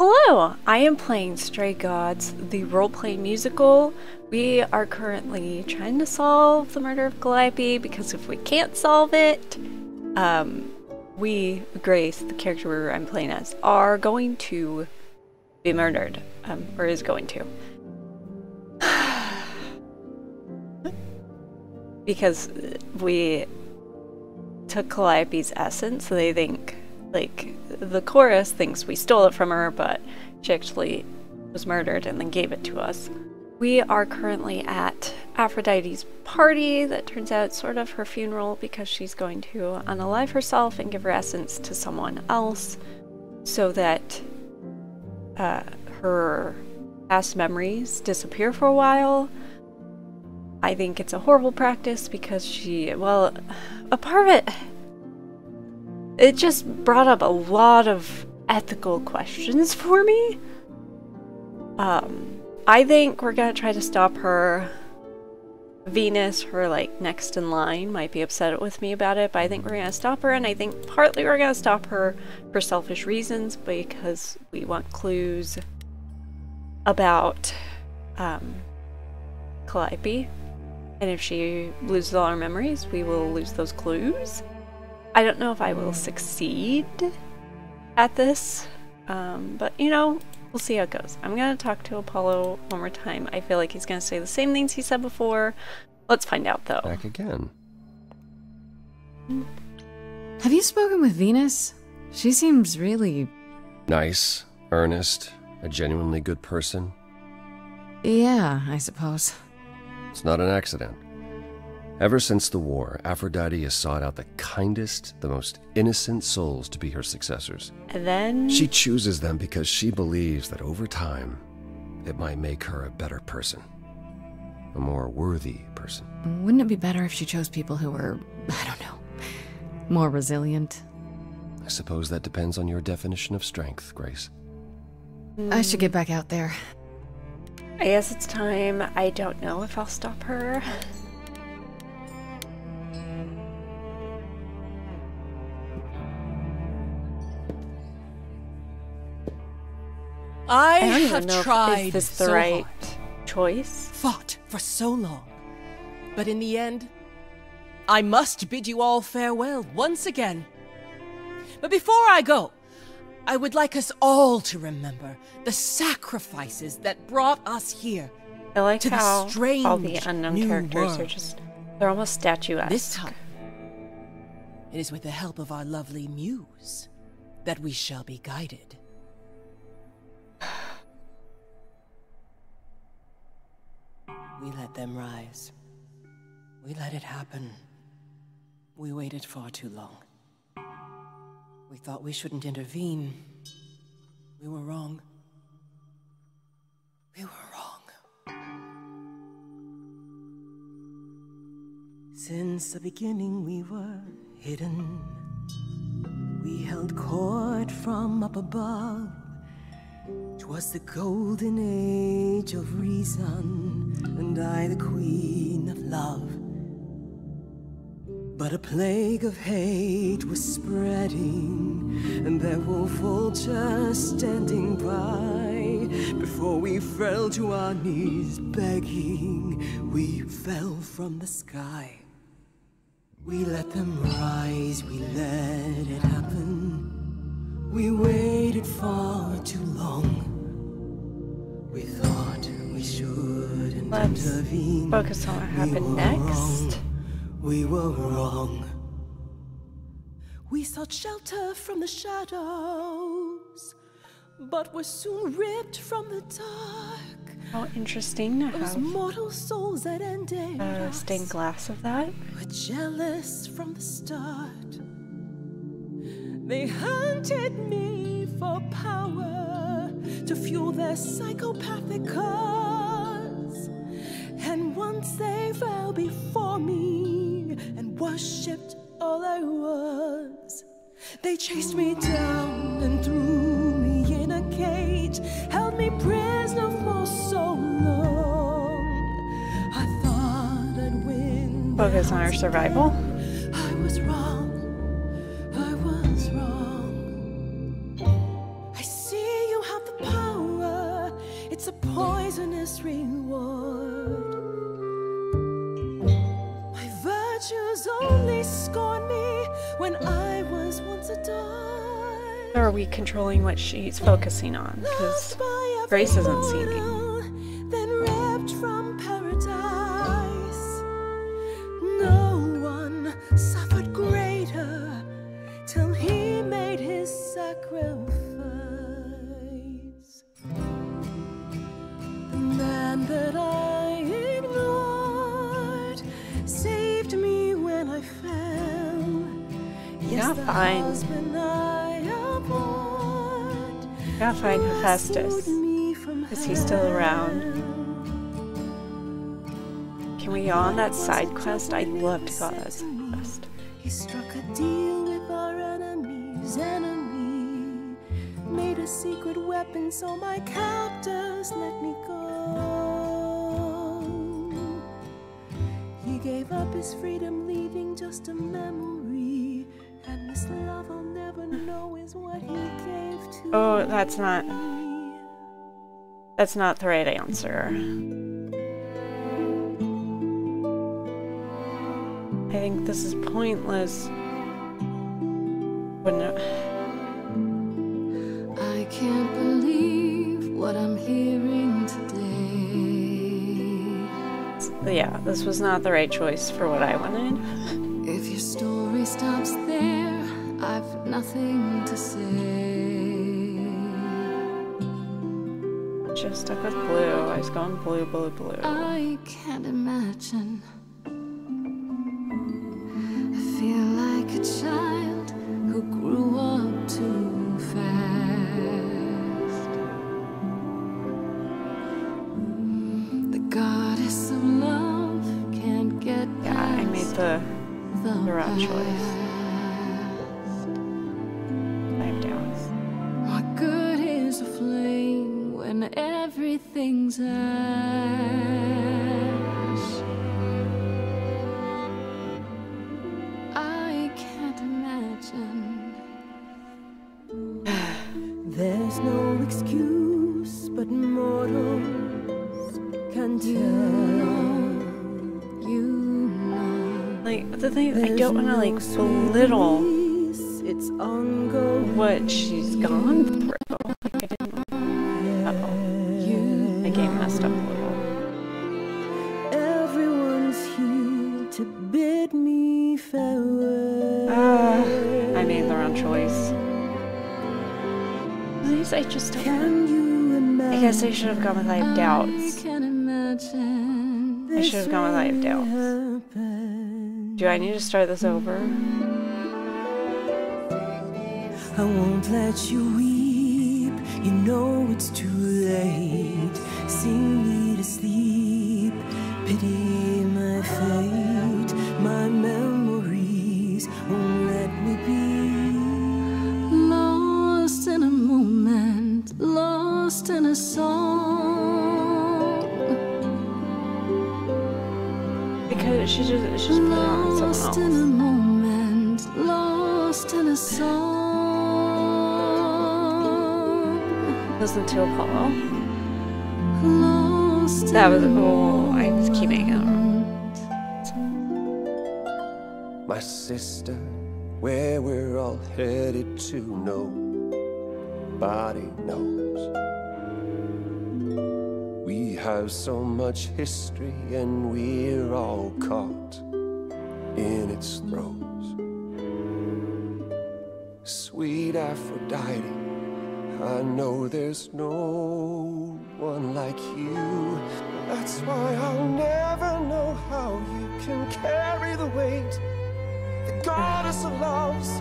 Hello, I am playing Stray Gods, the role-play musical. We are currently trying to solve the murder of Calliope, because if we can't solve it, Grace, the character I'm playing as, are going to be murdered, or is going to. Because we took Calliope's essence, so they think, like, the chorus thinks we stole it from her, but she actually was murdered and then gave it to us. We are currently at Aphrodite's party that turns out it's sort of her funeral, because she's going to unalive herself and give her essence to someone else so that her past memories disappear for a while. I think it's a horrible practice because well, a part of it just brought up a lot of ethical questions for me. I think we're gonna try to stop her. Venus, her like next in line, might be upset with me about it, but I think we're gonna stop her, and I think partly we're gonna stop her for selfish reasons, because we want clues about Calliope, and if she loses all her memories, we will lose those clues. I don't know if I will succeed at this, but you know, we'll see how it goes. I'm gonna talk to Apollo one more time. I feel like he's gonna say the same things he said before. Let's find out, though. Back again. Have you spoken with Venus? She seems really... Nice, earnest, a genuinely good person. Yeah, I suppose. It's not an accident. Ever since the war, Aphrodite has sought out the kindest, the most innocent souls to be her successors. And then... She chooses them because she believes that over time, it might make her a better person. A more worthy person. Wouldn't it be better if she chose people who were, I don't know, more resilient? I suppose that depends on your definition of strength, Grace. I should get back out there. I guess it's time. I don't know if I'll stop her. I don't even have know tried if this the so right hard, choice. fought for so long, but in the end, I must bid you all farewell once again. But before I go, I would like us all to remember the sacrifices that brought us here. I like to how the strange all the unknown new characters are world. just, they're almost statuesque. This time, it is with the help of our lovely Muse that we shall be guided. We let them rise. We let it happen. We waited far too long. We thought we shouldn't intervene. We were wrong. We were wrong. Since the beginning we were hidden. We held court from up above. 'Twas the golden age of reason, and I the queen of love. But a plague of hate was spreading, and there were vultures standing by. Before we fell to our knees begging, we fell from the sky. We let them rise, we let it happen. We waited far too long. We thought we shouldn't intervene. Focus on what happened next. Wrong. We were wrong. We sought shelter from the shadows, but were soon ripped from the dark. How interesting to Those have mortal souls that ended stained glass of that. were jealous from the start. They hunted me for power to fuel their psychopathic cause. And once they fell before me and worshipped all I was, they chased me down and threw me in a cage, held me prisoner for so long. I thought I'd win. Focus on our survival. I was wrong. I was wrong. I see you have the a poisonous reward. My virtues only scorn me when I was once adored. Or are we controlling what she's focusing on? Because Grace isn't seeing. Then ripped from paradise. No one suffered greater till he made his sacrifice. The man that I ignored saved me when I fell. Yeah, fine. Gotta find Hephaestus. Is he still around? Can we go on that side quest? I'd love to go on that side quest. He struck a deal with our enemy's enemy, made a secret weapon so my captors let me go. He gave up his freedom, leaving just a memory, and this love I'll never know is what he gave to Oh, that's not the right answer. I think this is pointless. Wouldn't I can't believe what I'm hearing today. yeah, this was not the right choice for what I wanted. If your story stops there, I've nothing to say. Just stuck with blue. I was going blue, blue, blue. I can't imagine. I feel like a child who grew up too fast. The goddess of love can't get Yeah, I made the wrong choice. 5 downs. What good is a flame when everything's ash? I can't imagine. There's no excuse but mortals can tell. You know. Like, the thing, I don't want to, like, belittle It's ongoing. what she's gone through. Like, I didn't. Uh-oh. My game messed up a little. Everyone's here to bid me farewell. I made the wrong choice. At least I just don't. Can you imagine? I guess I should have gone with I have doubts. I can imagine. I should have gone with I have doubts. Do I need to start this over? I won't let you weep. You know it's too late. Sing me to sleep. Pity my fate. My memories won't let me be. Lost in a moment, lost in a song. Because she just put it on Lost someone in a else. moment, lost in a song. Listen to Apollo. Lost That was, in a oh, I was keeping it wrong. My sister, where we're all headed to, nobody knows. We have so much history and we're all caught in its throes. Sweet Aphrodite, I know there's no one like you. That's why I'll never know how you can carry the weight. The goddess of love's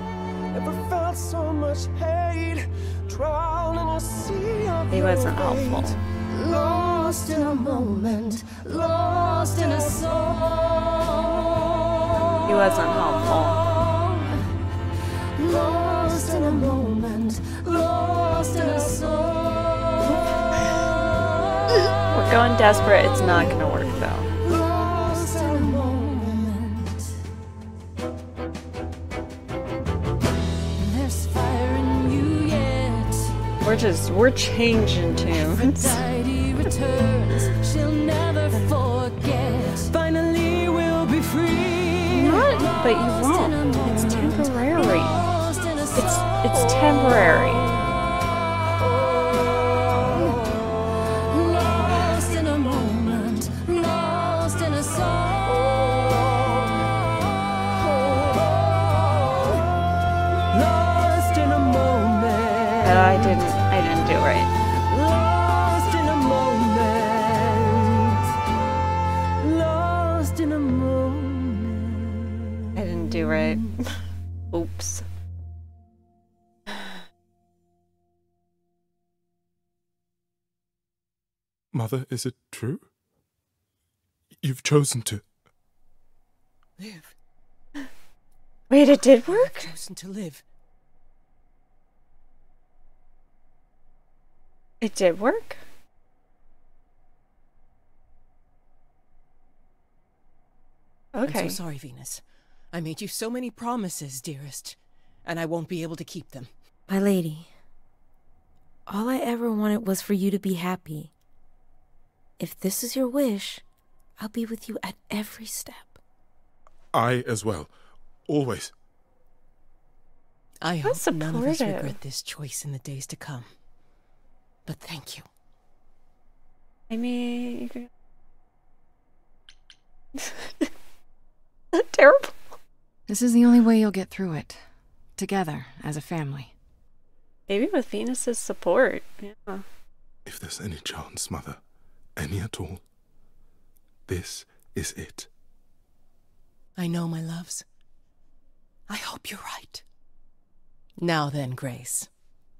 never felt so much hate. Drown in a sea of He wasn't your helpful. hate. Lost in a moment, lost in a song. He wasn't helpful. Lost in a moment, lost in a song. We're going desperate. It's not going to work, though. Lost in a moment. There's fire in you yet. We're changing tunes. Aphrodite, returns, she'll never forget. Finally, we'll be free. Not, but you won't. It's temporary. It's temporary. Lost in a moment, lost in a song. Lost in a moment. I didn't do it right. Lost in a moment. Lost in a moment. I didn't do right. Oops. Mother, is it true? You've chosen to... Live. Wait, it did work? Chosen to live. It did work? Okay. I'm so sorry, Venus. I made you so many promises, dearest, and I won't be able to keep them. My lady, all I ever wanted was for you to be happy. If this is your wish, I'll be with you at every step. I as well. Always. I hope none of us supportive. regret this choice in the days to come. But thank you. I mean, you could... Terrible. This is the only way you'll get through it. Together, as a family. Maybe with Venus's support. Yeah. If there's any chance, Mother, any at all, this is it. I know, my loves. I hope you're right. Now then, Grace.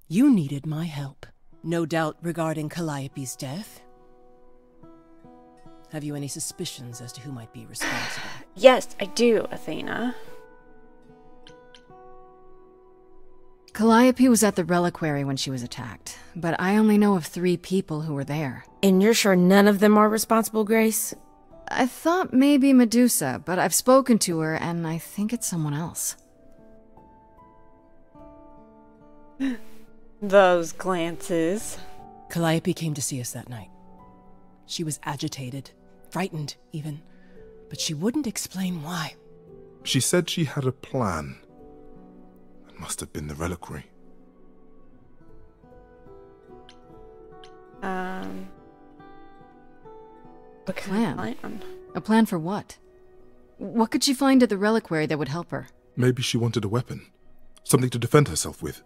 You needed my help. No doubt regarding Calliope's death. Have you any suspicions as to who might be responsible? Yes, I do, Athena. Calliope was at the reliquary when she was attacked, but I only know of 3 people who were there. And you're sure none of them are responsible, Grace? I thought maybe Medusa, but I've spoken to her and I think it's someone else. Those glances. Calliope came to see us that night. She was agitated, frightened even, but she wouldn't explain why. She said she had a plan. It must have been the reliquary. What kind of Plan? A plan for what? What could she find at the reliquary that would help her? Maybe she wanted a weapon. Something to defend herself with.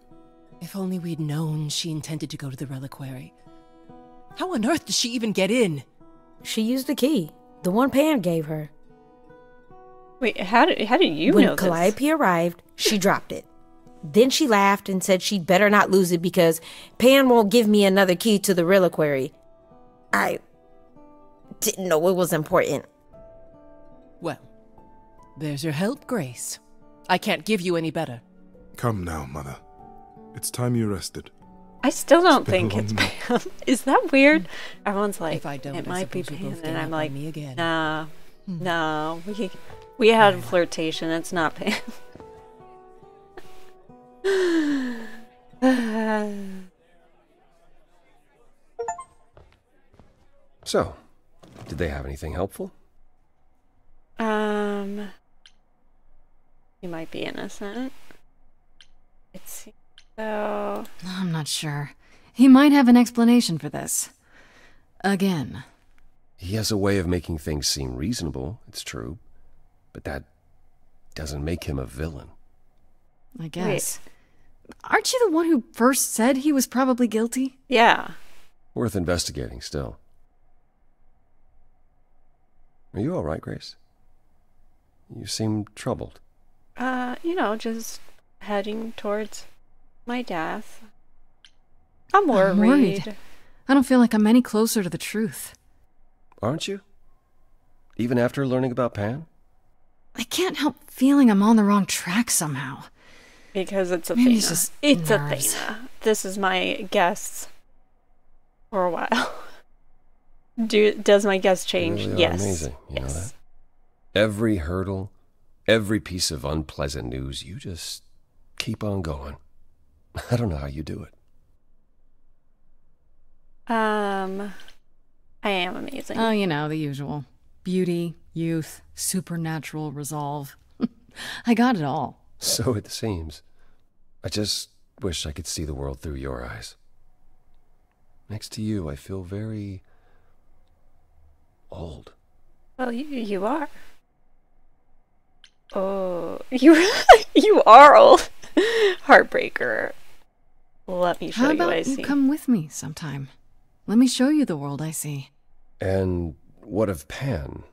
If only we'd known she intended to go to the reliquary. How on earth did she even get in? She used the key, the one Pan gave her. Wait, how did you When know this? Calliope arrived, she dropped it. Then she laughed and said she'd better not lose it because Pan won't give me another key to the reliquary. I didn't know it was important. Well, there's your help, Grace. I can't give you any better. Come now, Mother. It's time you rested. I still don't been think a it's long night. Pam. Is that weird? Everyone's like, If I don't, it I might be suppose you'll Pam, both and gang I'm up on like, me again. nah, no, we had a flirtation. It's not Pam. So, did they have anything helpful? You might be innocent. It seems so. I'm not sure. He might have an explanation for this. Again. He has a way of making things seem reasonable, it's true. But that doesn't make him a villain. I guess. Aren't you the one who first said he was probably guilty? Yeah. Worth investigating still. Are you all right, Grace? You seem troubled. Just heading towards my death. I'm worried. I'm worried. I don't feel like I'm any closer to the truth. Aren't you? Even after learning about Pan? I can't help feeling I'm on the wrong track somehow. Because it's Maybe Athena. it's just It's nerves. Athena. This is my guess for a while. Does my guess change? You really are Yes. amazing, you know Yes. that? Every hurdle, every piece of unpleasant news, you just keep on going. I don't know how you do it. I am amazing. Oh, you know, the usual. Beauty, youth, supernatural resolve. I got it all. So it seems. I just wish I could see the world through your eyes. Next to you, I feel very old. Well, you are. Oh, you are old. Heartbreaker. Let me show How you what I about you see. come with me sometime? Let me show you the world I see. And what of Pan?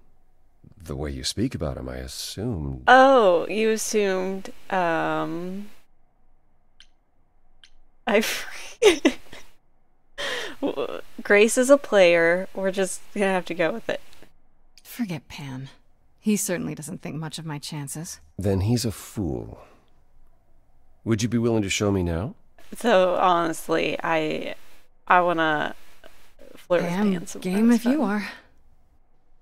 The way you speak about him, I assumed... Oh, you assumed, I Grace is a player. We're just gonna have to go with it. Forget Pan. He certainly doesn't think much of my chances. Then he's a fool. Would you be willing to show me now? So honestly, I wanna flirt with Am Pan some game if you are.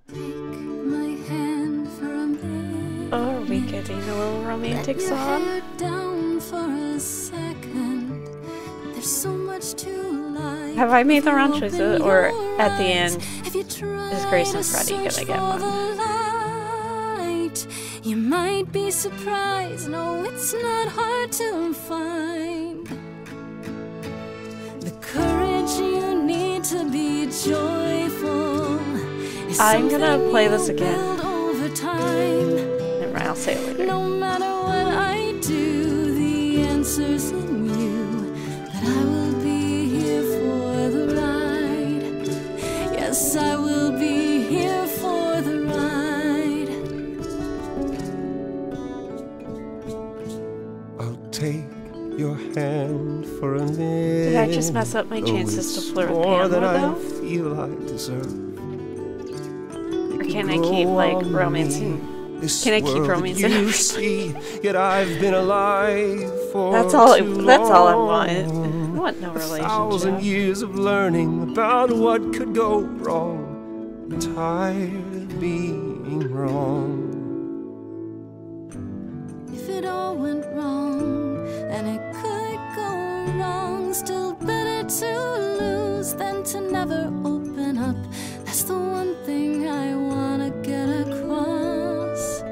My hand for a minute. Oh, are we getting a little romantic Let your song? hair down for a second. There's so much to life. Have I made the wrong Open choices, or your at the eyes. end If you try is Grace to and Freddie gonna search get for one? the light, you might be surprised. No, it's not hard to find. The courage you need to be joyful. I'm gonna play this again. Build over time. Never mind, I'll say it later. No matter what I do, the answer's in you. That I will be here for the ride. Yes, I will be here for the ride. I'll take your hand for a minute. Did I just mess up my chances to flirt with more Pam than I though? feel I deserve. Or can I keep like romancing? Can I keep romancing? You see, yet I've been alive for That's all I too want. I long. want no 1,000 relationship. years of learning about what could go wrong. I'm tired of being wrong. If it all went wrong, and it could go wrong, still better to lose than to never open up. That's the one thing I wanna get across.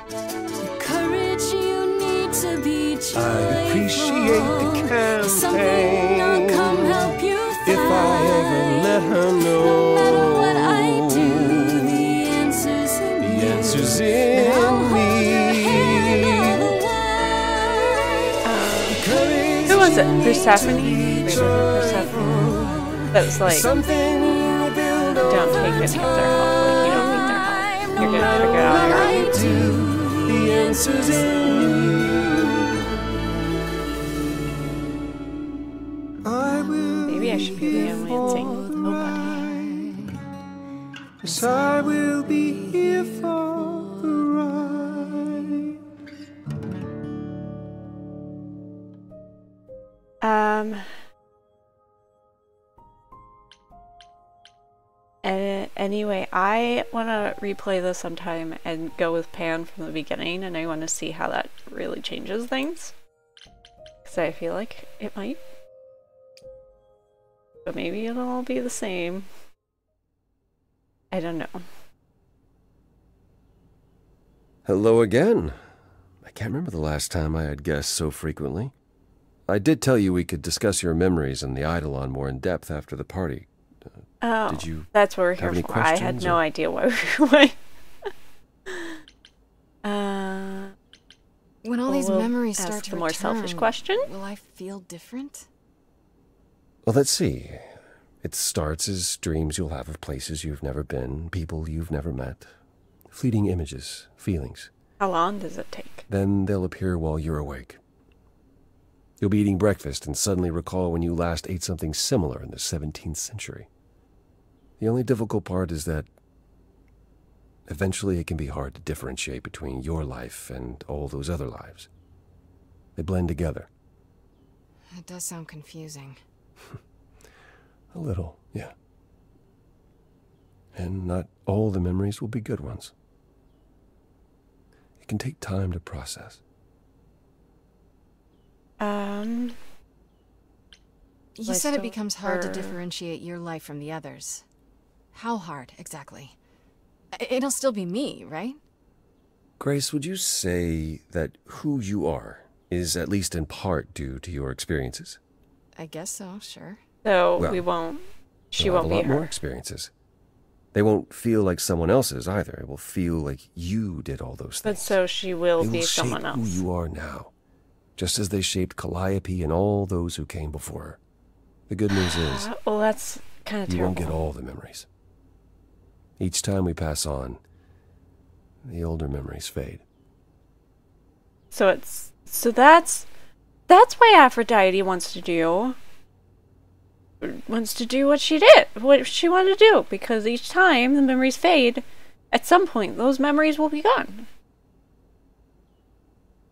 The courage you need to be joyful. I appreciate the It's something I'll campaign. come help you find. If I ever let her No know, matter what I do, the answer's in the you. answer's I'll in hold me. your hand all the while. Who was it? Persephone? Wait, was it Persephone? That was like, Something we'll build don't take any of their help. Like, you don't need their help. You're gonna figure it out on your own. I do, the answer's in you. I will Maybe I should be romancing nobody. Yes, I will be here for the ride. Anyway, I want to replay this sometime and go with Pan from the beginning, and I want to see how that really changes things. Because I feel like it might. But maybe it'll all be the same. I don't know. Hello again. I can't remember the last time I had guests so frequently. I did tell you we could discuss your memories and the Eidolon more in depth after the party. Oh, Did you that's what we're have here any for. I had questions, no or- idea why we were When all these we'll memories ask start to the more selfish return, question. will I feel different? Well, let's see. It starts as dreams you'll have of places you've never been, people you've never met, fleeting images, feelings. How long does it take? Then they'll appear while you're awake. You'll be eating breakfast and suddenly recall when you last ate something similar in the 17th century. The only difficult part is that eventually it can be hard to differentiate between your life and all those other lives. They blend together. It does sound confusing. A little, yeah. And not all the memories will be good ones. It can take time to process. You said it becomes hard to differentiate your life from the others. How hard, exactly? It'll still be me, right? Grace, would you say that who you are is at least in part due to your experiences? I guess so, sure. So Well, we won't. She You'll have won't a be lot more her. experiences. They won't feel like someone else's either. It will feel like you did all those things. But so she will They be will someone shape else. who you are now, just as they shaped Calliope and all those who came before her. The good news is, Well, that's kind of you terrible. won't get all the memories. Each time we pass on, the older memories fade. So that's why Aphrodite wants to do what she did, what she wanted to do, because each time the memories fade, at some point those memories will be gone.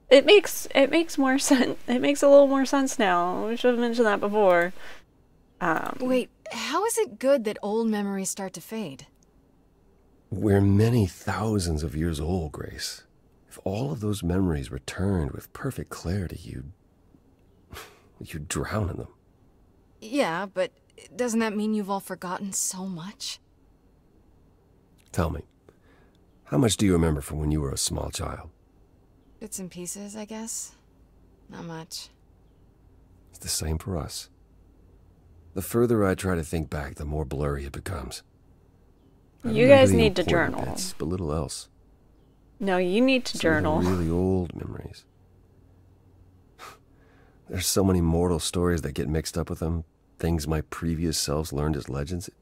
It makes more sense. It makes a little more sense now. We should have mentioned that before. Wait, how is it good that old memories start to fade? We're many thousands of years old, Grace. If all of those memories returned with perfect clarity, you'd drown in them. Yeah, but doesn't that mean you've all forgotten so much? Tell me, how much do you remember from when you were a small child? Bits and pieces, I guess. Not much. It's the same for us. The further I try to think back, the more blurry it becomes. I You remember guys the need to important journal. bits, but little else. No, you need to Some of the journal. really old memories. There's so many mortal stories that get mixed up with them, things my previous selves learned as legends. It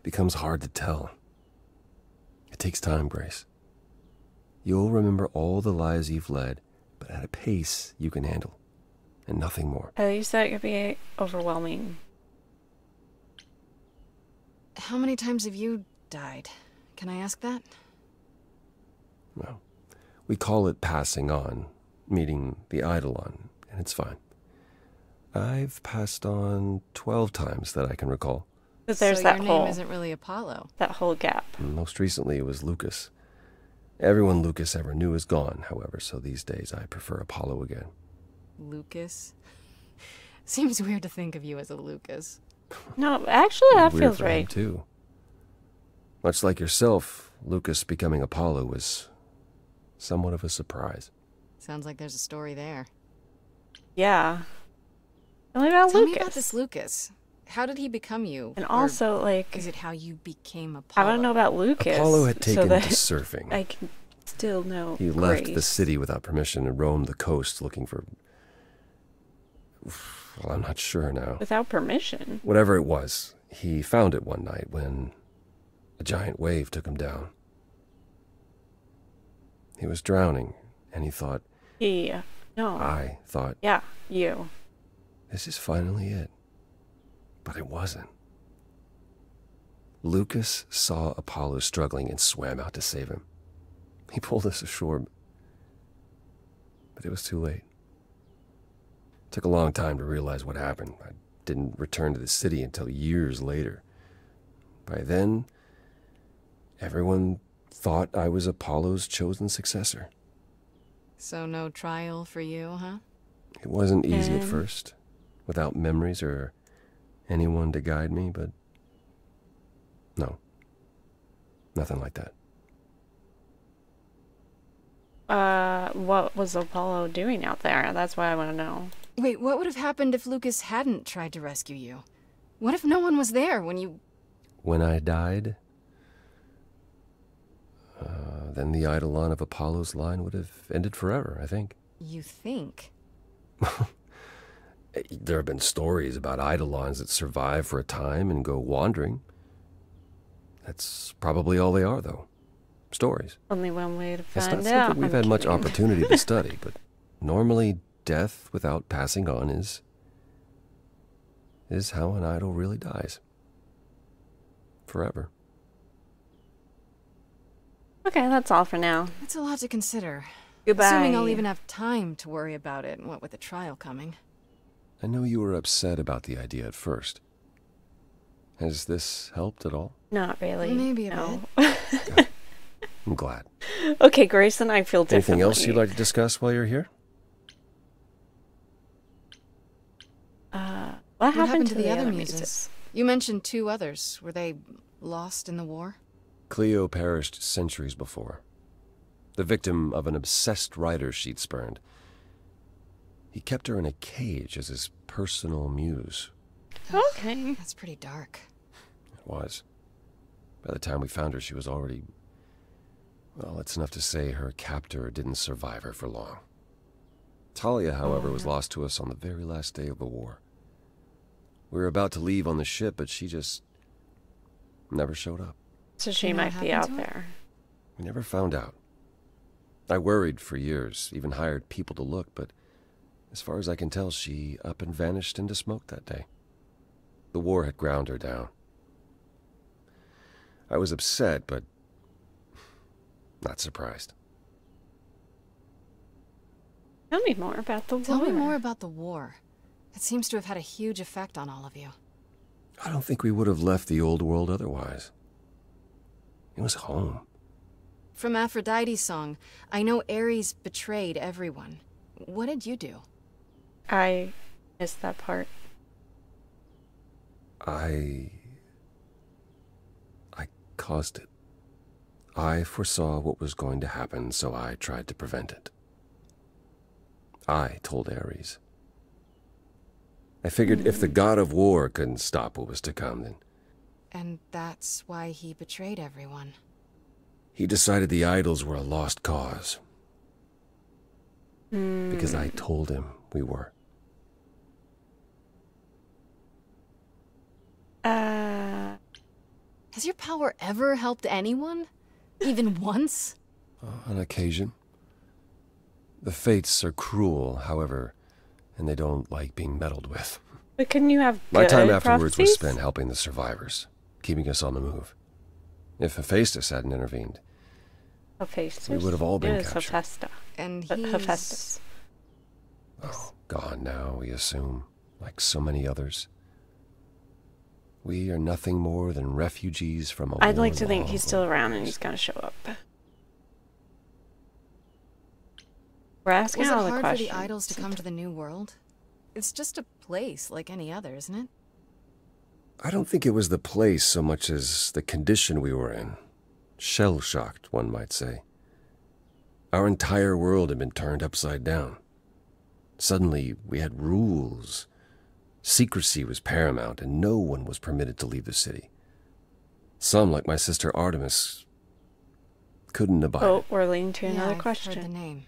becomes hard to tell. It takes time, Grace. You'll remember all the lives you've led, but at a pace you can handle, and nothing more. At least that could be overwhelming. How many times have you died? Can I ask that? Well, we call it passing on, meeting the eidolon, and it's fine. I've passed on 12 times that I can recall. But there's so that your whole name isn't really Apollo. that whole gap. And most recently it was Lucas. Everyone Lucas ever knew is gone, however, so these days I prefer Apollo again. Lucas? Seems weird to think of you as a Lucas. No, actually, that Weird feels for him, right. too. Much like yourself, Lucas becoming Apollo was somewhat of a surprise. Sounds like there's a story there. Yeah. Tell me about Tell Lucas. me about this Lucas. How did he become you? And Or also, like, is it how you became I Apollo? want to know about Lucas. Apollo had taken so that to surfing. I can still know. He left the Grace. city without permission and roamed the coast looking for... Well, I'm not sure now. Without permission. Whatever it was, he found it one night when a giant wave took him down. He was drowning, and he thought, No. I thought, Yeah, you. this is finally it. But it wasn't. Lucas saw Apollo struggling and swam out to save him. He pulled us ashore, but it was too late. It took a long time to realize what happened. I didn't return to the city until years later. By then, everyone thought I was Apollo's chosen successor. So no trial for you, huh? It wasn't easy at And- first, without memories or anyone to guide me, but no, nothing like that. What was Apollo doing out there? That's what I want to know. Wait, what would have happened if Lucas hadn't tried to rescue you? What if no one was there when you... When I died, then the eidolon of Apollo's line would have ended forever, I think. You think? There have been stories about eidolons that survive for a time and go wandering. That's probably all they are, though. Stories. Only one way to It's find not out. something we've I'm had much kidding. opportunity to study, but normally death without passing on is how an idol really dies. Forever. Okay, that's all for now. That's a lot to consider. Goodbye. Assuming I'll even have time to worry about it, what with the trial coming. I know you were upset about the idea at first. Has this helped at all? Not really. Maybe a no. I'm glad. Okay, Grayson, I feel differently. Anything else you'd like to discuss while you're here? What happened to the other muses? muses? You mentioned 2 others. Were they lost in the war? Cleo perished centuries before, the victim of an obsessed writer she'd spurned. He kept her in a cage as his personal muse. Okay. That's pretty dark. It was. By the time we found her, she was already... Well, it's enough to say her captor didn't survive her for long. Talia, however, was lost to us on the very last day of the war. We were about to leave on the ship, but she just never showed up. So she might be out there. We never found out. I worried for years, even hired people to look, but as far as I can tell, she up and vanished into smoke that day. The war had ground her down. I was upset, but not surprised. Tell me more about the war. Tell me more about the war. It seems to have had a huge effect on all of you. I don't think we would have left the old world otherwise. It was home. From Aphrodite's song, I know Ares betrayed everyone. What did you do? I missed that part. I caused it. I foresaw what was going to happen, so I tried to prevent it. I told Ares. I figured if the god of war couldn't stop what was to come, then... And that's why he betrayed everyone. He decided the idols were a lost cause. Because I told him we were. Has your power ever helped anyone? Even once? On occasion. The fates are cruel, however, and they don't like being meddled with. But couldn't you have My good time afterwards was prophecies? spent helping the survivors, keeping us on the move. If Hephaestus hadn't intervened, Hephaestus? we would have all been It was captured. Hephaestus. And Hephaestus. Oh, gone now, we assume, like so many others. We are nothing more than refugees from a I'd war like to think long he's still around and he's gonna show up. We're asking Was it all the hard for questions. the idols to come to the new world? It's just a place like any other, isn't it? I don't think it was the place so much as the condition we were in. Shell-shocked, one might say. Our entire world had been turned upside down. Suddenly, we had rules. Secrecy was paramount, and no one was permitted to leave the city. Some, like my sister Artemis, couldn't abide it. Oh, we're leading to another I've question. heard the name.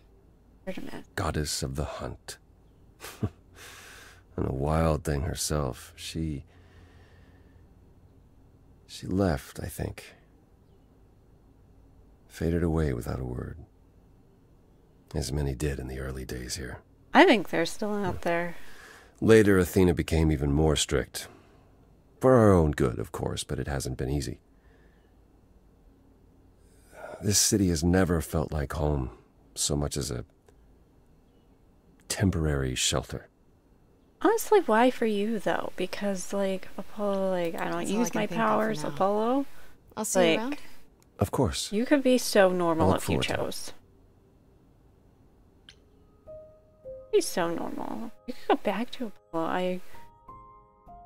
Artemis. Goddess of the hunt. And a wild thing herself. She left, I think. Faded away without a word. As many did in the early days here. I think they're still out there. Later, Athena became even more strict. For our own good, of course, but it hasn't been easy. This city has never felt like home so much as a temporary shelter. Honestly, why for you though? Because like Apollo, like I don't That's all I use can my think of for powers. now. Apollo, I'll see you like around. Of course. you could be so normal I look if you forward to it. chose. Be so normal. You could go back to Apollo. I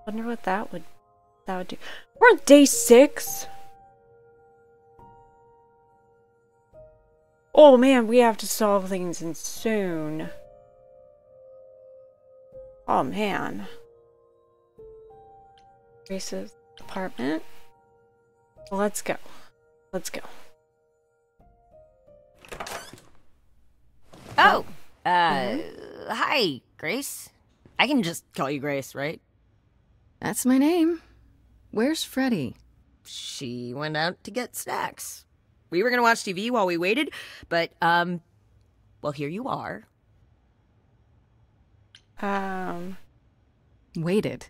wonder what that would do. We're on day 6. Oh man, we have to solve things in soon. Oh man. Grace's apartment. Let's go. Let's go. Oh, hi, Grace. I can just call you Grace, right? That's my name. Where's Freddie? She went out to get snacks. We were gonna watch TV while we waited, but, well, here you are. Waited.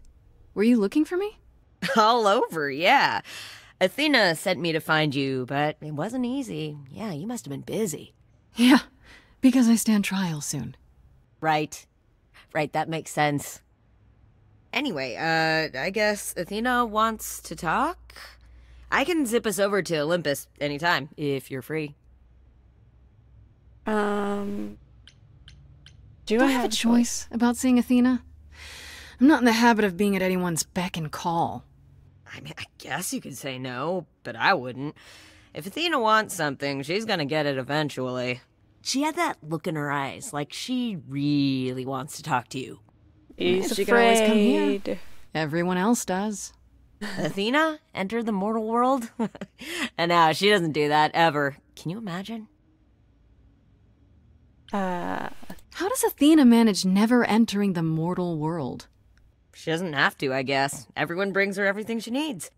Were you looking for me? All over, yeah. Athena sent me to find you, but it wasn't easy. Yeah, you must have been busy. Yeah, because I stand trial soon. Right. Right, that makes sense. Anyway, I guess Athena wants to talk? I can zip us over to Olympus anytime, if you're free. Do Do I have a choice about seeing Athena? I'm not in the habit of being at anyone's beck and call. I mean, I guess you could say no, but I wouldn't. If Athena wants something, she's gonna get it eventually. She had that look in her eyes, like she really wants to talk to you. He's She could always come here. afraid. Everyone else does. Athena entered the mortal world? And now she doesn't do that, ever. Can you imagine? How does Athena manage never entering the mortal world? She doesn't have to, I guess. Everyone brings her everything she needs.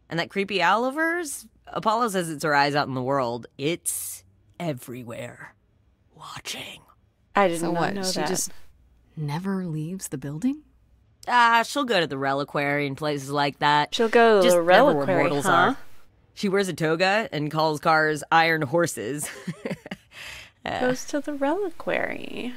And that creepy owl of hers? Apollo says it's her eyes out in the world. It's everywhere. Watching. I did So not what, know she that. just never leaves the building? She'll go to the reliquary and places like that. She'll go to Just the never where reliquary, mortals huh? are. She wears a toga and calls cars iron horses. Goes to the reliquary.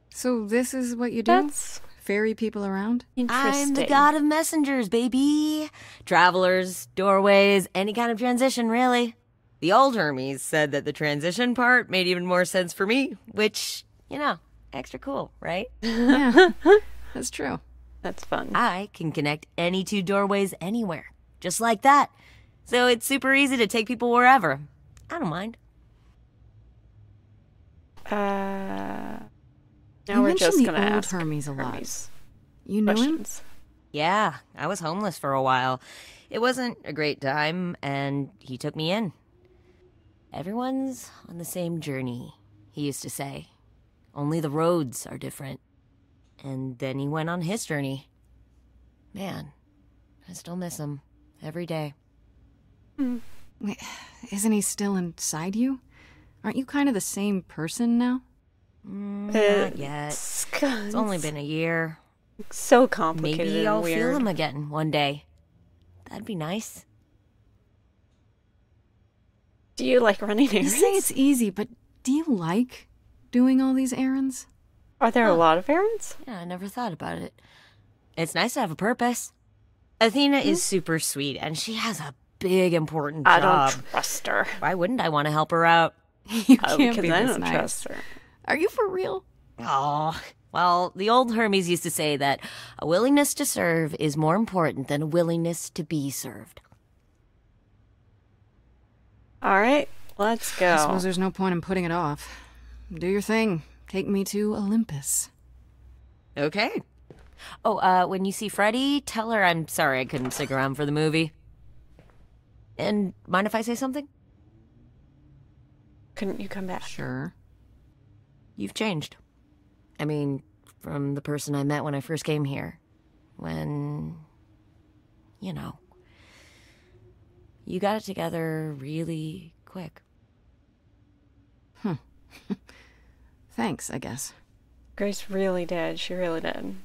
So this is what you do? That's Ferry people around? interesting. I'm the god of messengers, baby. Travelers, doorways, any kind of transition, really. The old Hermes said that the transition part made even more sense for me, which, you know, extra cool, right? Yeah, that's true. That's fun. I can connect any two doorways anywhere, just like that. So it's super easy to take people wherever. I don't mind. Now You we're mentioned just the gonna old ask Hermes a lot. Hermes You knew him? questions. Yeah, I was homeless for a while. It wasn't a great time, and he took me in. Everyone's on the same journey, he used to say. Only the roads are different. And then he went on his journey. Man, I still miss him every day. Wait, isn't he still inside you? Aren't you kind of the same person now? Not yet. It's only been a year. So complicated Maybe and I'll weird. feel him again one day. That'd be nice. Do you like running You errands? say it's easy, but do you like doing all these errands? Are there a lot of errands? Yeah, I never thought about it. It's nice to have a purpose. Athena is super sweet, and she has a big, important I job. don't trust her. Why wouldn't I want to help her out? You Oh, can't because be I this don't nice. trust her. Are you for real? Oh, well, the old Hermes used to say that a willingness to serve is more important than a willingness to be served. All right, let's go. I suppose there's no point in putting it off. Do your thing. Take me to Olympus. Okay. Oh, when you see Freddie, tell her I'm sorry I couldn't stick around for the movie. And mind if I say something? Couldn't you come back? Sure. You've changed. I mean, from the person I met when I first came here. When, you know, you got it together really quick. Thanks, I guess. Grace really did. She really did.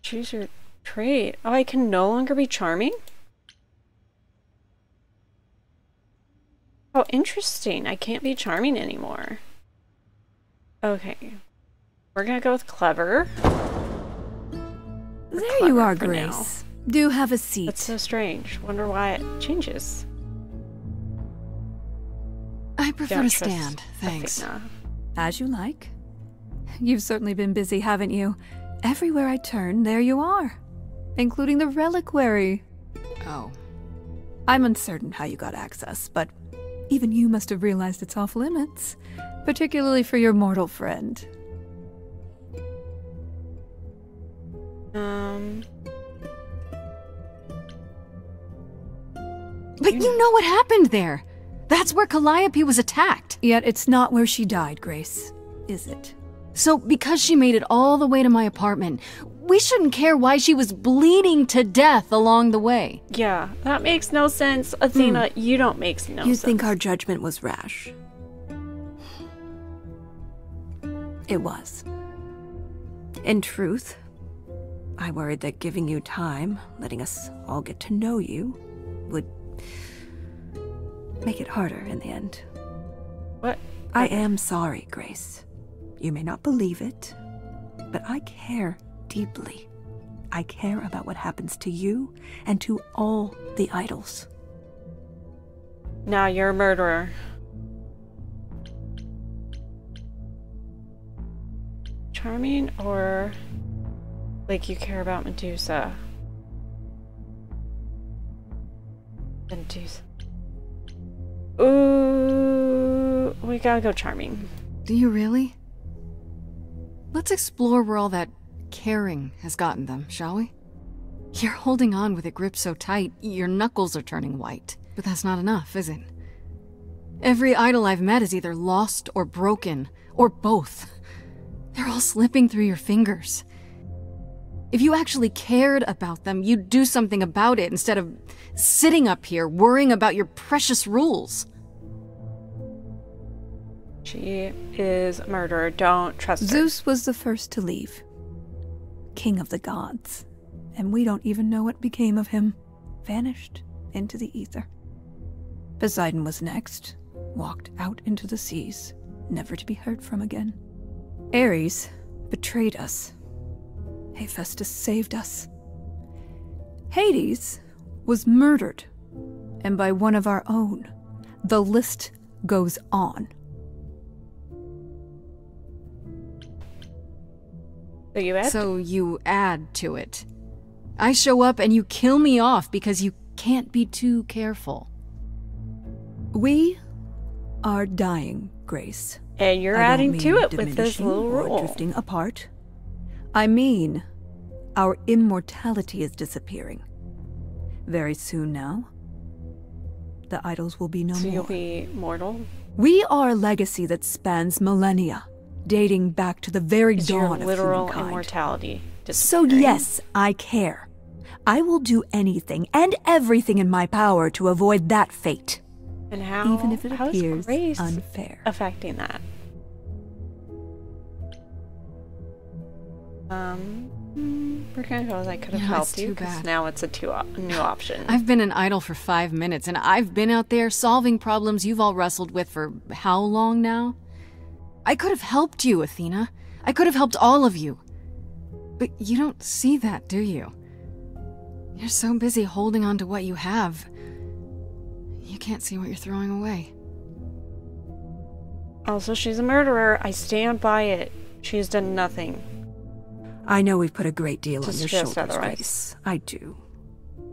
Choose your trait. Oh, I can no longer be charming? Oh, interesting. I can't be charming anymore. Okay. We're gonna go with clever. There you are, for now. Grace. Do have a seat. That's so strange. Wonder why it changes. I prefer Don't to trust stand, thanks. Athena. As you like. You've certainly been busy, haven't you? Everywhere I turn, there you are. Including the reliquary. Oh. I'm uncertain how you got access, but even you must have realized it's off limits. Particularly for your mortal friend. But you know what happened there. That's where Calliope was attacked. Yet it's not where she died, Grace, is it? So because she made it all the way to my apartment, we shouldn't care why she was bleeding to death along the way. Yeah, that makes no sense. Athena, you don't make no You sense. think our judgment was rash? It was. In truth, I worried that giving you time, letting us all get to know you, would make it harder in the end. What? I am sorry, Grace. You may not believe it, but I care deeply I care about what happens to you and to all the idols. Now you're a murderer. Charming, or like you care about Medusa? Medusa. Ooh, we gotta go charming. Do you really? Let's explore where all that caring has gotten them, shall we? You're holding on with it gripped so tight, your knuckles are turning white. But that's not enough, is it? Every idol I've met is either lost or broken, or both. They're all slipping through your fingers. If you actually cared about them, you'd do something about it instead of sitting up here worrying about your precious rules. She is a murderer. Don't trust her. Zeus was the first to leave. King of the gods. And we don't even know what became of him. Vanished into the ether. Poseidon was next. Walked out into the seas, never to be heard from again. Ares betrayed us. Hephaestus saved us. Hades was murdered. And by one of our own. The list goes on. So you add to it. I show up and you kill me off because you can't be too careful. We are dying, Grace. And you're adding to it with this little rule. Drifting apart. I mean, our immortality is disappearing. Very soon now, the idols will be no more. So you'll be mortal? We are a legacy that spans millennia, dating back to the very dawn of literal humankind. Immortality. So yes, I care. I will do anything and everything in my power to avoid that fate. And how, even if it appears Grace unfair. Affecting that? We're gonna go with I could have helped you, because now it's a new option. I've been an idol for 5 minutes, and I've been out there solving problems you've all wrestled with for how long now? I could have helped you, Athena. I could have helped all of you. But you don't see that, do you? You're so busy holding on to what you have. You can't see what you're throwing away. Also, she's a murderer. I stand by it. She's done nothing. I know we've put a great deal on your shoulders, otherwise. Grace. I do.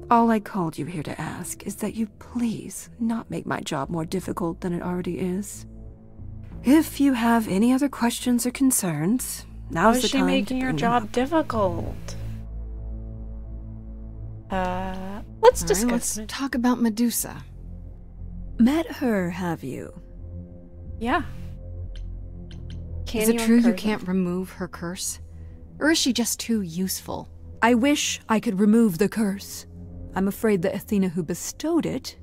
All I called you here to ask is that you please not make my job more difficult than it already is. If you have any other questions or concerns, now's the time to bring them up. How is she making your job difficult? Let's discuss. Let's talk about Medusa. Met her, have you? Yeah. Is it true you can't remove her curse? Or is she just too useful? I wish I could remove the curse. I'm afraid the Athena who bestowed it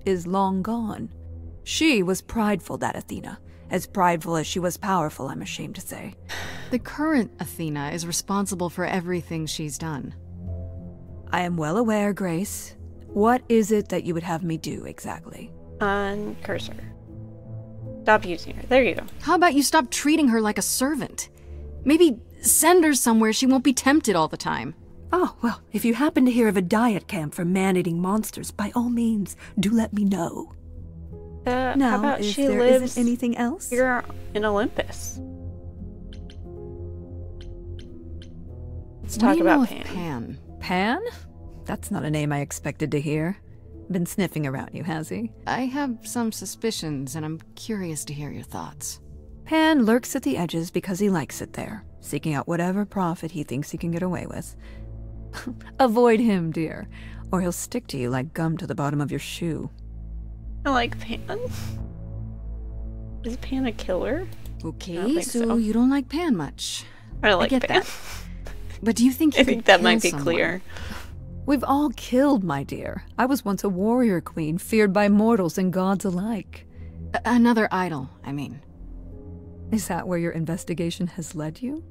is long gone. She was prideful, that Athena. As prideful as she was powerful, I'm ashamed to say. The current Athena is responsible for everything she's done. I am well aware, Grace. What is it that you would have me do, exactly? Uncurse her. Stop using her. There you go. How about you stop treating her like a servant? Maybe send her somewhere she won't be tempted all the time. Oh, well, if you happen to hear of a diet camp for man-eating monsters, by all means, do let me know. Now, how about if she there lives isn't anything else? Here in Olympus. Let's talk about Pan. Pan? That's not a name I expected to hear. Been sniffing around you, has he? I have some suspicions, and I'm curious to hear your thoughts. Pan lurks at the edges because he likes it there, seeking out whatever profit he thinks he can get away with. Avoid him, dear, or he'll stick to you like gum to the bottom of your shoe. I like Pan. Is Pan a killer? Okay, so you don't like Pan much. I like get Pan. that. But do you think I think that might be clear. We've all killed, my dear. I was once a warrior queen, feared by mortals and gods alike. Another idol, I mean. Is that where your investigation has led you?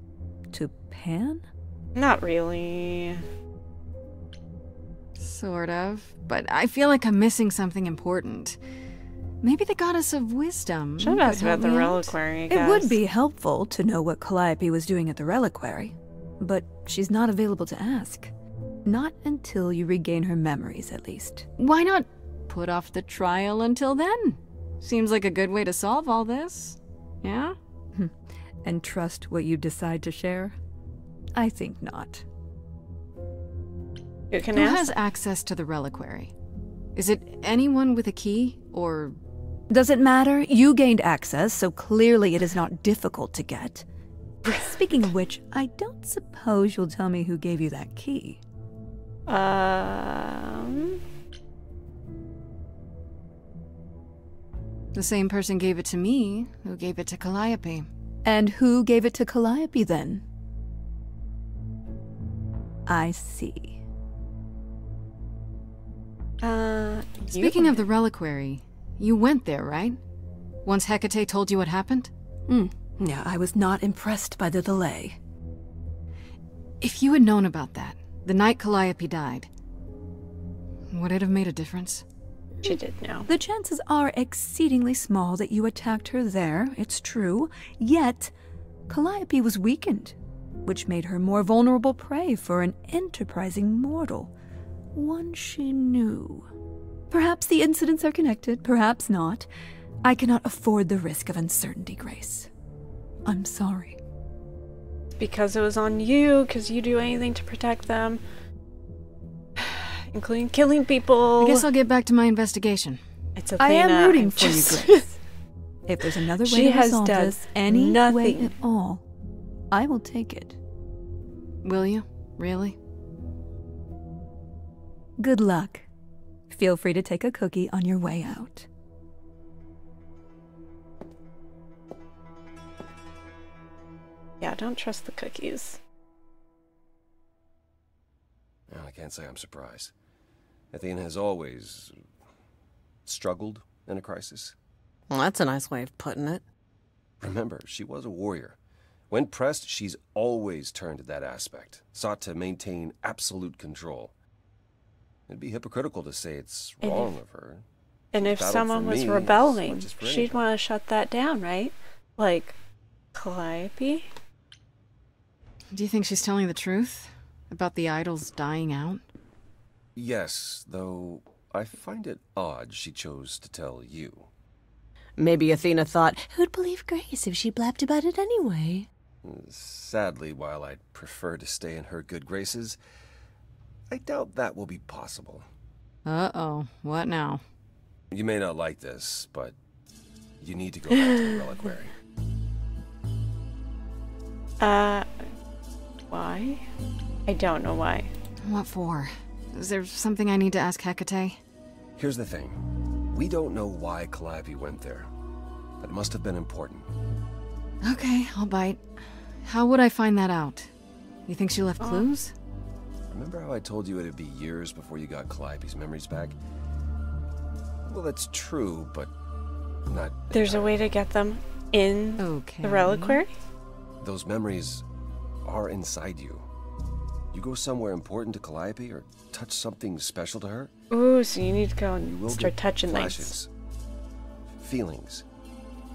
To Pan? Not really. Sort of. But I feel like I'm missing something important. Maybe the goddess of wisdom. Should have asked about the reliquary, I guess. It would be helpful to know what Calliope was doing at the reliquary. but she's not available to ask. Not until you regain her memories, at least. Why not put off the trial until then? Seems like a good way to solve all this. Yeah? And trust what you decide to share? I think not. You can Who ask. has access to the reliquary? Is it anyone with a key, or... Does it matter? You gained access, so clearly it is not difficult to get. Speaking of which, I don't suppose you'll tell me who gave you that key. The same person gave it to me, who gave it to Calliope. And who gave it to Calliope, then? I see. Speaking of the reliquary, you went there, right? Once Hecate told you what happened? Yeah, I was not impressed by the delay. If you had known about that, the night Calliope died, would it have made a difference? She did know. The chances are exceedingly small that you attacked her there, it's true. Yet, Calliope was weakened, which made her more vulnerable prey for an enterprising mortal. One she knew. Perhaps the incidents are connected, perhaps not. I cannot afford the risk of uncertainty, Grace. I'm sorry. Because it was on you, because you do anything to protect them. Including killing people. I guess I'll get back to my investigation. It's Athena. I am rooting for you, Grace. If there's another way She to has resolve done this, any way nothing. at all, I will take it. Will you? Really? Good luck. Feel free to take a cookie on your way out. Yeah, don't trust the cookies. Well, I can't say I'm surprised. Athena has always struggled in a crisis. Well, that's a nice way of putting it. Remember, she was a warrior. When pressed, she's always turned to that aspect, sought to maintain absolute control. It'd be hypocritical to say it's wrong of her. And if battled someone for was me rebelling, as much as for she'd anyone. want to shut that down, right? Like, Calliope? Do you think she's telling the truth? About the idols dying out? Yes, though I find it odd she chose to tell you. Maybe Athena thought, who'd believe Grace if she blabbed about it anyway? Sadly, while I'd prefer to stay in her good graces, I doubt that will be possible. Uh-oh. What now? You may not like this, but you need to go back to the reliquary. Why? I don't know why. What for? Is there something I need to ask Hecate? Here's the thing. We don't know why Calliope went there, but it must have been important. Okay, I'll bite. How would I find that out? You think she left clues? Remember how I told you it'd be years before you got Calliope's memories back? Well, that's true, but not... There's a way to get them in the reliquary? Those memories are inside you. You go somewhere important to Calliope or touch something special to her, Ooh, so you need to go you and will start get touching things. flashes, feelings.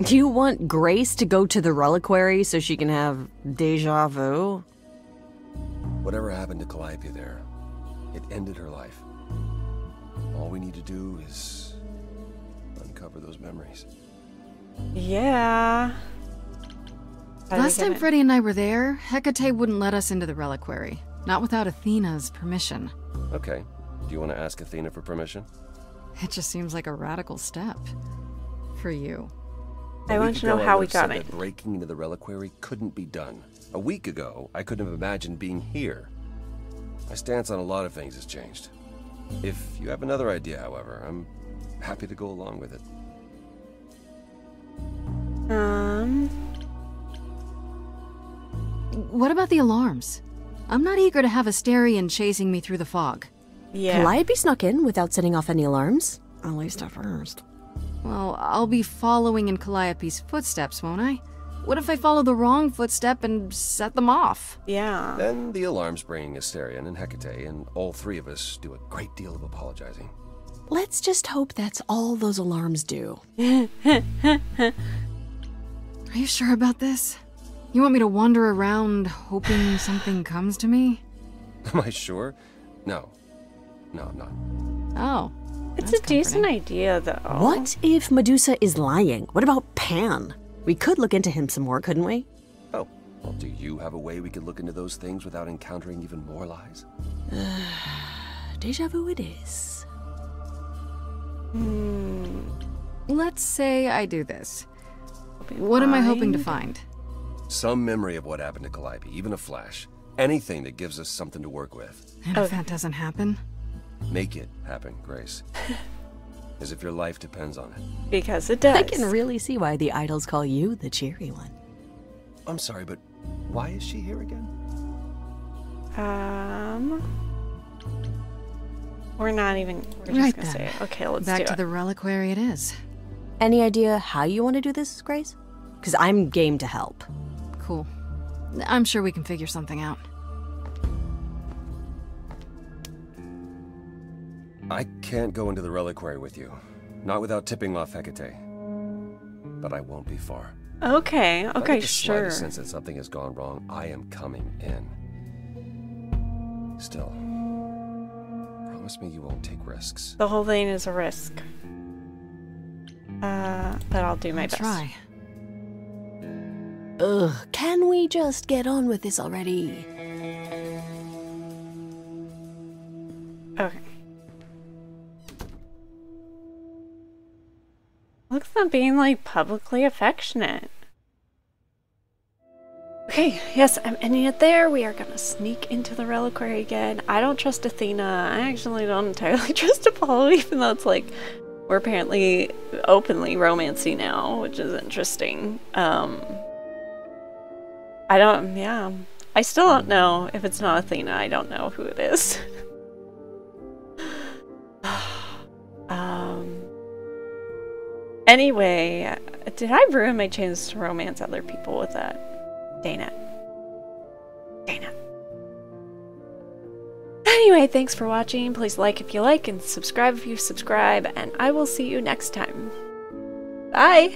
Do you want Grace to go to the reliquary so she can have deja vu? Whatever happened to Calliope there, it ended her life. All we need to do is uncover those memories. Yeah. Last time Freddie and I were there, Hecate wouldn't let us into the reliquary. Not without Athena's permission. Okay. Do you want to ask Athena for permission? It just seems like a radical step. For you. I A want week to know ago, I how we would've said got it. that breaking into the reliquary couldn't be done. A week ago, I couldn't have imagined being here. My stance on a lot of things has changed. If you have another idea, however, I'm happy to go along with it. What about the alarms? I'm not eager to have Asterion chasing me through the fog. Yeah. Calliope snuck in without setting off any alarms. At least at first. Well, I'll be following in Calliope's footsteps, won't I? What if I follow the wrong footstep and set them off? Yeah. Then the alarms bring Asterion and Hecate, and all three of us do a great deal of apologizing. Let's just hope that's all those alarms do. Are you sure about this? You want me to wander around hoping something comes to me? Am I sure? No. No, I'm not. Oh. It's a decent idea, though. What if Medusa is lying? What about Pan? We could look into him some more, couldn't we? Oh, well, do you have a way we could look into those things without encountering even more lies? Deja vu it is. Let's say I do this. What am I hoping to find? Some memory of what happened to Calliope, even a flash. Anything that gives us something to work with. And if that doesn't happen? Make it happen, Grace. As if your life depends on it. Because it does. I can really see why the idols call you the cheery one. I'm sorry, but why is she here again? We're not even... We're just gonna say it. Okay, let's do it. Back to the reliquary it is. Any idea how you want to do this, Grace? Because I'm game to help. Cool. I'm sure we can figure something out. I can't go into the reliquary with you. Not without tipping off Hecate. But I won't be far. Okay, If I okay, get the sure. slightest sense that something has gone wrong, I am coming in. Still, promise me you won't take risks. The whole thing is a risk. But I'll do my best. Try. Ugh, can we just get on with this already? Okay. Looks like being like publicly affectionate. Okay, yes, I'm ending it there. We are gonna sneak into the reliquary again. I don't trust Athena. I actually don't entirely trust Apollo, even though it's like we're apparently openly romancy now, which is interesting. I still don't know if it's not Athena. I don't know who it is. Anyway, did I ruin my chance to romance other people with that? Dang it. Dang it. Anyway, thanks for watching. Please like if you like and subscribe if you subscribe, and I will see you next time. Bye!